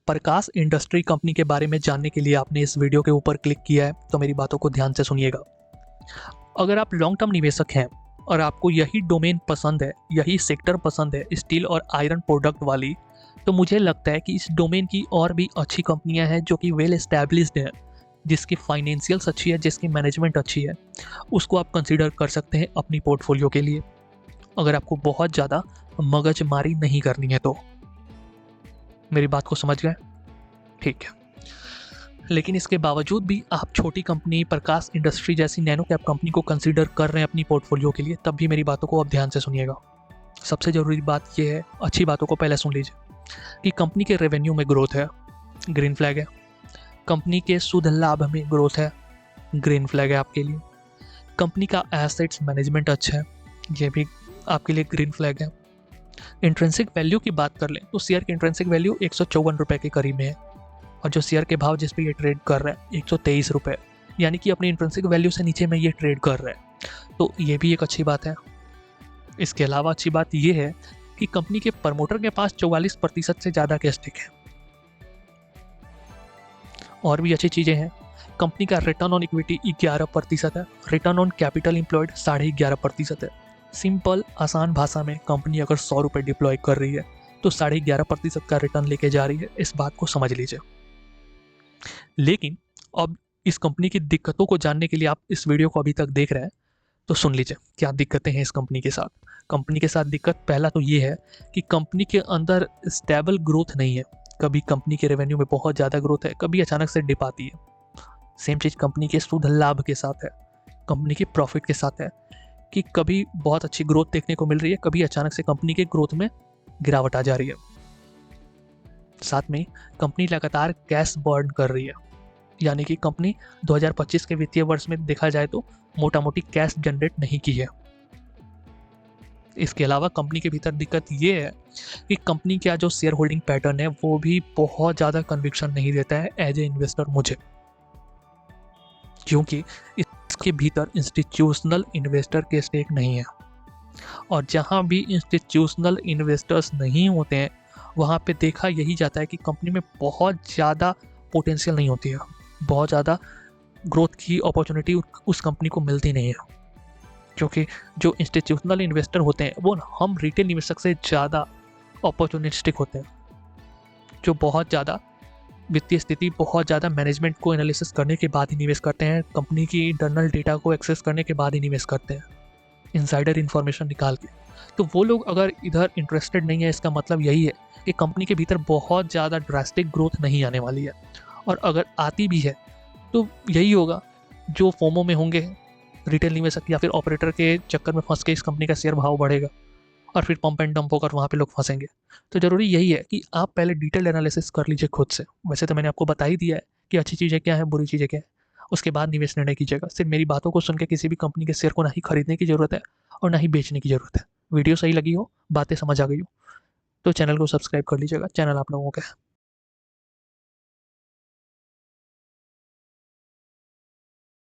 प्रकाश industry company के बारे में जानने के लिए आपने इस वीडियो के ऊपर क्लिक किया है तो मेरी बातों को ध्यान से सुनिएगा। अगर आप लॉन्ग टर्म निवेशक हैं और आपको यही डोमेन पसंद है, यही सेक्टर पसंद है, स्टील और आयरन प्रोडक्ट वाली, तो मुझे लगता है कि इस डोमेन की और भी अच्छी कंपनियां हैं जो कि वेल एस्टैब्लिश्ड हैं, जिसकी फाइनेंशियल्स अच्छी है, जिसकी मैनेजमेंट अच्छी है, उसको आप कंसीडर कर सकते हैं अपनी पोर्टफोलियो के लिए, अगर आपको बहुत ज़्यादा मगजमारी नहीं करनी है तो। मेरी बात को समझ गए? ठीक है। लेकिन इसके बावजूद भी आप छोटी कंपनी प्रकाश इंडस्ट्री जैसी नैनो कैप कंपनी को कंसीडर कर रहे हैं अपनी पोर्टफोलियो के लिए, तब भी मेरी बातों को अब ध्यान से सुनिएगा। सबसे ज़रूरी बात यह है, अच्छी बातों को पहले सुन लीजिए, कि कंपनी के रेवेन्यू में ग्रोथ है, ग्रीन फ्लैग है। कंपनी के शुद्ध लाभ में ग्रोथ है, ग्रीन फ्लैग है आपके लिए। कंपनी का एसेट्स मैनेजमेंट अच्छा है, ये भी आपके लिए ग्रीन फ्लैग है। इंट्रिंसिक वैल्यू की बात कर लें तो शेयर की इंट्रिंसिक वैल्यू 154 रुपये के करीब में है, और जो शेयर के भाव जिस पे ये ट्रेड कर रहा है 123 रुपये, यानी कि अपनी इंट्रिंसिक वैल्यू से नीचे में ये ट्रेड कर रहा है, तो ये भी एक अच्छी बात है। इसके अलावा अच्छी बात ये है कि कंपनी के प्रमोटर के पास 44% से ज़्यादा के स्टेक है। और भी अच्छी चीज़ें हैं, कंपनी का रिटर्न ऑन इक्विटी 11% है, रिटर्न ऑन कैपिटल एम्प्लॉयड 11.5% है। सिंपल आसान भाषा में, कंपनी अगर 100 रुपये डिप्लॉय कर रही है तो 11.5% का रिटर्न लेके जा रही है, इस बात को समझ लीजिए। लेकिन अब इस कंपनी की दिक्कतों को जानने के लिए आप इस वीडियो को अभी तक देख रहे हैं, तो सुन लीजिए क्या दिक्कतें हैं इस कंपनी के साथ। कंपनी के साथ दिक्कत पहला तो ये है कि कंपनी के अंदर स्टेबल ग्रोथ नहीं है। कभी कंपनी के रेवेन्यू में बहुत ज़्यादा ग्रोथ है, कभी अचानक से डिप आती है। सेम चीज़ कंपनी के शुद्ध लाभ के साथ है, कंपनी के प्रॉफिट के साथ है, कि कभी बहुत अच्छी ग्रोथ देखने को मिल रही है, कभी अचानक से कंपनी के ग्रोथ में गिरावट आ जा रही है। साथ में कंपनी लगातार कैश बर्न कर रही है, यानी कि कंपनी 2025 के वित्तीय वर्ष में देखा जाए तो मोटा मोटी कैश जनरेट नहीं की है। इसके अलावा कंपनी के भीतर दिक्कत ये है कि कंपनी का जो शेयर होल्डिंग पैटर्न है वो भी बहुत ज़्यादा कन्विक्शन नहीं देता है एज ए इन्वेस्टर मुझे, क्योंकि इसके भीतर इंस्टीट्यूशनल इन्वेस्टर के स्टेक नहीं है, और जहाँ भी इंस्टीट्यूशनल इन्वेस्टर्स नहीं होते हैं वहाँ पे देखा यही जाता है कि कंपनी में बहुत ज़्यादा पोटेंशियल नहीं होती है, बहुत ज़्यादा ग्रोथ की अपॉर्चुनिटी उस कंपनी को मिलती नहीं है, क्योंकि जो इंस्टीट्यूशनल इन्वेस्टर होते हैं वो हम रिटेल निवेशक से ज़्यादा अपॉर्चुनिस्टिक होते हैं, जो बहुत ज़्यादा वित्तीय स्थिति, बहुत ज़्यादा मैनेजमेंट को एनालिसिस करने के बाद ही निवेश करते हैं, कंपनी की इंटरनल डेटा को एक्सेस करने के बाद ही निवेश करते हैं, इनसाइडर इन्फॉर्मेशन निकाल के। तो वो लोग अगर इधर इंटरेस्टेड नहीं है, इसका मतलब यही है कि कंपनी के भीतर बहुत ज़्यादा ड्रास्टिक ग्रोथ नहीं आने वाली है, और अगर आती भी है तो यही होगा, जो फोमो में होंगे रिटेल निवेशक या फिर ऑपरेटर के चक्कर में फंस के इस कंपनी का शेयर भाव बढ़ेगा और फिर पंप एंड डंप होकर वहाँ पे लोग फंसेंगे। तो ज़रूरी यही है कि आप पहले डिटेल एनालिसिस कर लीजिए खुद से। वैसे तो मैंने आपको बता ही दिया है कि अच्छी चीज़ें क्या है, बुरी चीज़ें क्या है, उसके बाद निवेश निर्णय कीजिएगा। सिर्फ मेरी बातों को सुन के किसी भी कंपनी के शेयर को ना ही खरीदने की ज़रूरत है और ना ही बेचने की ज़रूरत है। वीडियो सही लगी हो, बातें समझ आ गई हो, तो चैनल को सब्सक्राइब कर लीजिएगा। चैनल आप लोगों का है।